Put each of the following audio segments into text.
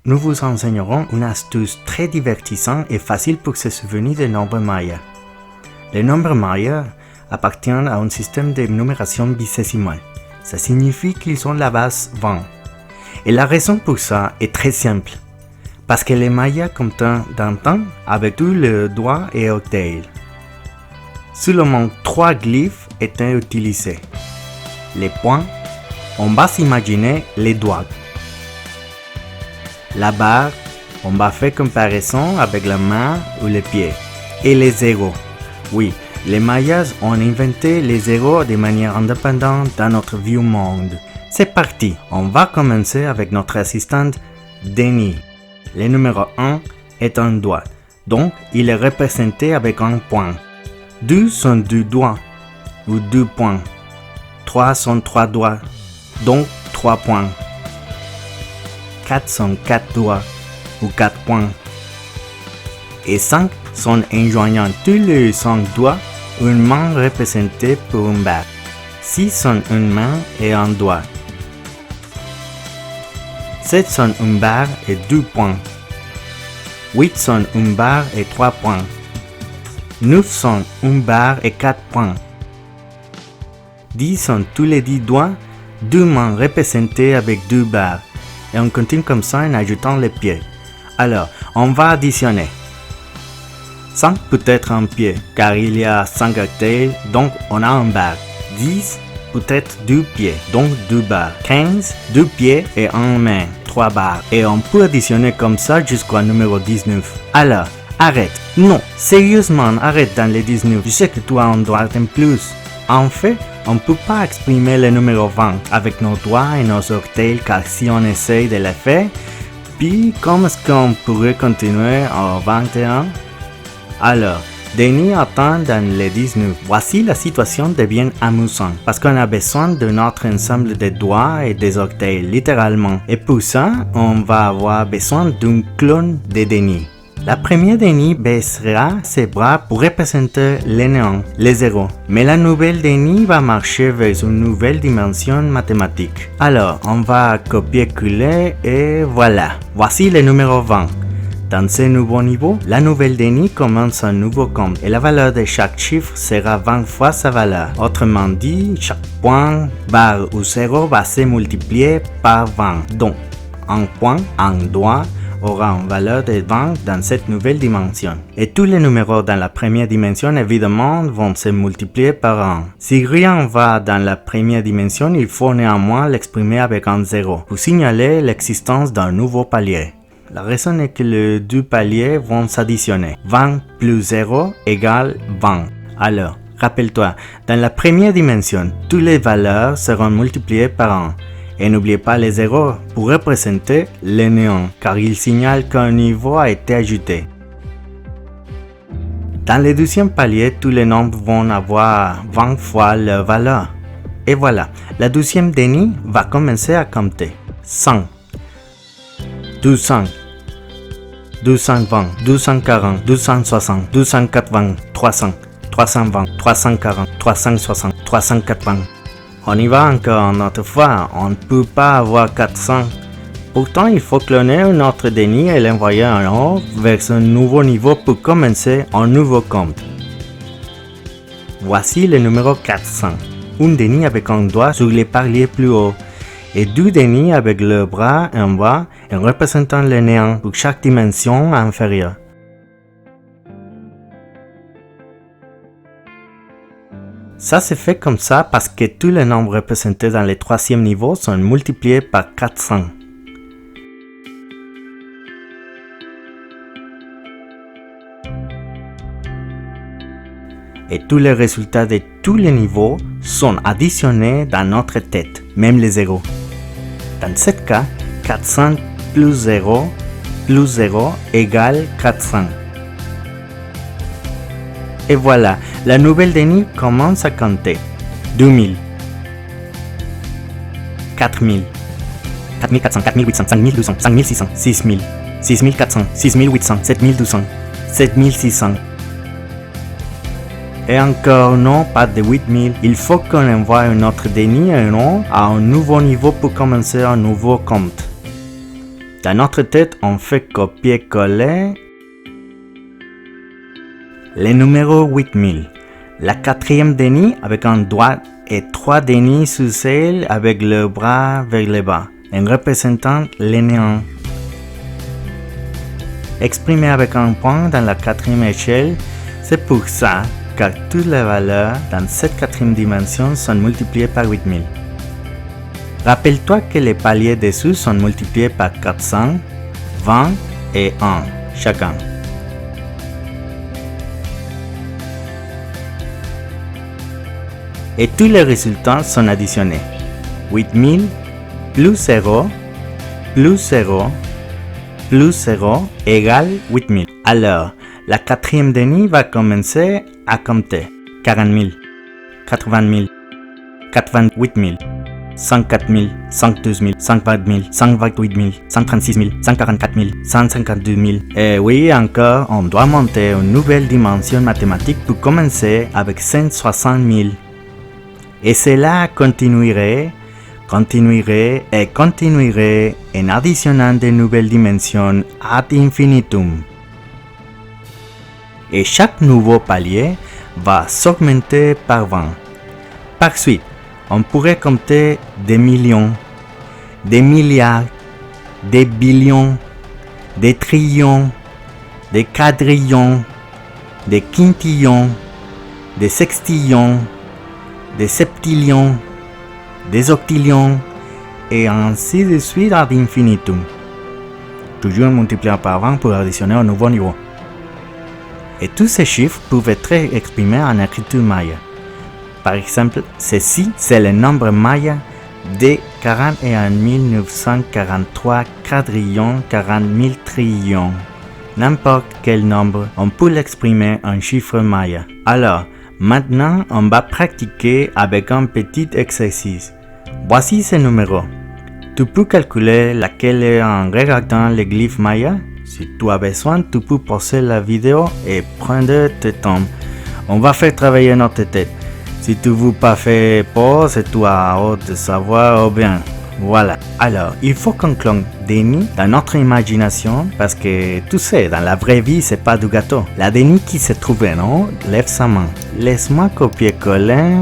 nous vous enseignerons une astuce très divertissante et facile pour se souvenir des nombres mayas. Les nombres mayas appartiennent à un système de numération bisésimale. Ça signifie qu'ils ont la base 20. Et la raison pour ça est très simple. Parce que les mayas comptent d'un temps avec tous les doigts et orteils. Seulement 3 glyphes étaient utilisés. Les points, on va s'imaginer les doigts. La barre, on va faire comparaison avec la main ou les pieds. Et les zéros. Oui, les Mayas ont inventé les zéros de manière indépendante dans notre vieux monde. C'est parti, on va commencer avec notre assistante Denis. Le numéro 1 est un doigt, donc il est représenté avec un point. 2 sont 2 doigts, ou 2 points. 3 sont 3 doigts, donc 3 points. 4 sont 4 doigts, ou 4 points. Et 5 sont enjoignant tous les 5 doigts, une main représentée pour une barre. 6 sont une main et un doigt. 7 sont une barre et 2 points. 8 sont une barre et 3 points. 9 sont une barre et 4 points. 10 sont tous les 10 doigts, 2 mains représentées avec 2 barres. Et on continue comme ça en ajoutant les pieds. Alors, on va additionner. 5 peut être un pied, car il y a 5 orteils, donc on a un barre. 10 peut être 2 pieds, donc 2 barres. 15, 2 pieds et 1 main, 3 barres. Et on peut additionner comme ça jusqu'au numéro 19. Alors, arrête. Non, sérieusement, arrête dans les 19. Je sais que tu as un doigt en plus. En fait, on ne peut pas exprimer le numéro 20 avec nos doigts et nos orteils, car si on essaye de le faire, puis comment est-ce qu'on pourrait continuer au 21? Alors, Denis attend dans les 19. Voici la situation devient amusante, parce qu'on a besoin de notre ensemble de doigts et des orteils, littéralement. Et pour ça, on va avoir besoin d'un clone de Denis. La première Denis baissera ses bras pour représenter les néants, les zéros. Mais la nouvelle Denis va marcher vers une nouvelle dimension mathématique. Alors, on va copier-coller et voilà. Voici le numéro 20. Dans ce nouveau niveau, la nouvelle Denis commence un nouveau compte et la valeur de chaque chiffre sera 20 fois sa valeur. Autrement dit, chaque point, barre ou zéro va se multiplier par 20. Donc, un point, un doigt, aura une valeur de 20 dans cette nouvelle dimension. Et tous les numéros dans la première dimension, évidemment, vont se multiplier par 1. Si rien va dans la première dimension, il faut néanmoins l'exprimer avec un 0 pour signaler l'existence d'un nouveau palier. La raison est que les deux paliers vont s'additionner. 20 plus 0 égale 20. Alors, rappelle-toi, dans la première dimension, toutes les valeurs seront multipliées par 1. Et n'oubliez pas les zéros pour représenter les néants, car ils signalent qu'un niveau a été ajouté. Dans le deuxième palier, tous les nombres vont avoir 20 fois leur valeur. Et voilà, la deuxième Denis va commencer à compter. 100, 200, 220, 240, 260, 280, 300, 320, 340, 360, 380. On y va encore une autre fois, on ne peut pas avoir 400. Pourtant, il faut cloner un autre Denis et l'envoyer en haut vers un nouveau niveau pour commencer un nouveau compte. Voici le numéro 400. Un Denis avec un doigt sur les paliers plus haut et 2 Denis avec le bras en bas et représentant le néant pour chaque dimension inférieure. Ça se fait comme ça parce que tous les nombres représentés dans le troisième niveau sont multipliés par 400. Et tous les résultats de tous les niveaux sont additionnés dans notre tête, même les zéros. Dans ce cas, 400 plus 0 égale 400. Et voilà, la nouvelle Denis commence à compter. 2000, 4000, 4400, 4800, 5200, 5600, 6000, 6400, 6800, 7200, 7600. Et encore non, pas de 8000. Il faut qu'on envoie un autre Denis à un nouveau niveau pour commencer un nouveau compte. Dans notre tête, on fait copier-coller les numéros 8000. La quatrième déni avec un doigt et 3 dénis sous celle avec le bras vers le bas, en représentant les néants. Exprimé avec un point dans la quatrième échelle, c'est pour ça car toutes les valeurs dans cette quatrième dimension sont multipliées par 8000. Rappelle-toi que les paliers dessous sont multipliés par 400, 20 et 1 chacun. Et tous les résultats sont additionnés. 8000 plus 0 plus 0 plus 0 égale 8000. Alors, la quatrième déni va commencer à compter 40 000, 80 000, 88 000, 104 000, 112 000, 120 000, 128 000, 136 000, 144 000, 152 000. Et oui, encore, on doit monter une nouvelle dimension mathématique pour commencer avec 160 000. Et cela continuerait en additionnant de nouvelles dimensions ad infinitum. Et chaque nouveau palier va s'augmenter par 20. Par suite, on pourrait compter des millions, des milliards, des billions, des trillions, des quadrillions, des quintillions, des sextillions, des septillions, des octillions, et ainsi de suite ad infinitum. Toujours multiplié par 20 pour additionner un nouveau niveau. Et tous ces chiffres peuvent être exprimés en écriture maya. Par exemple, ceci, c'est le nombre maya de 41 943 quadrillions 40 000 trillions. N'importe quel nombre, on peut l'exprimer en chiffre maya. Alors, maintenant, on va pratiquer avec un petit exercice. Voici ces numéros. Tu peux calculer laquelle est en regardant les glyphes maya. Si tu as besoin, tu peux pauser la vidéo et prendre ton temps. On va faire travailler notre tête. Si tu ne veux pas faire pause, tu as hâte de savoir, bien. Voilà. Alors, il faut qu'on clone déni dans notre imagination parce que tu sais, dans la vraie vie, c'est pas du gâteau. La déni qui se trouve en haut, lève sa main. Laisse-moi copier-coller.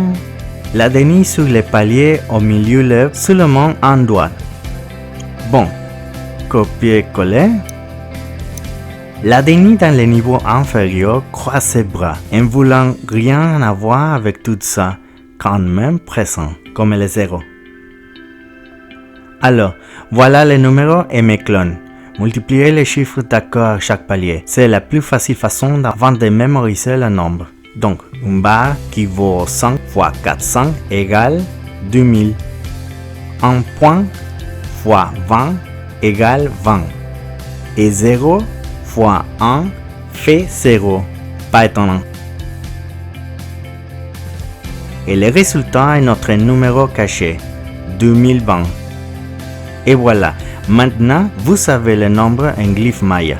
La déni sur les paliers au milieu lève seulement un doigt. Bon, copier-coller. La déni dans le niveau inférieur croise ses bras, en voulant rien avoir avec tout ça, quand même présent, comme les zéros. Alors, voilà les numéros et mes clones. Multiplier les chiffres d'accord à chaque palier, c'est la plus facile façon avant de mémoriser le nombre. Donc, une barre qui vaut 100 fois 400 égale 2000. Un point fois 20 égale 20. Et 0 fois 1 fait 0. Pas étonnant. Et le résultat est notre numéro caché, 2020. Et voilà, maintenant vous savez le nombre en glyphe maya.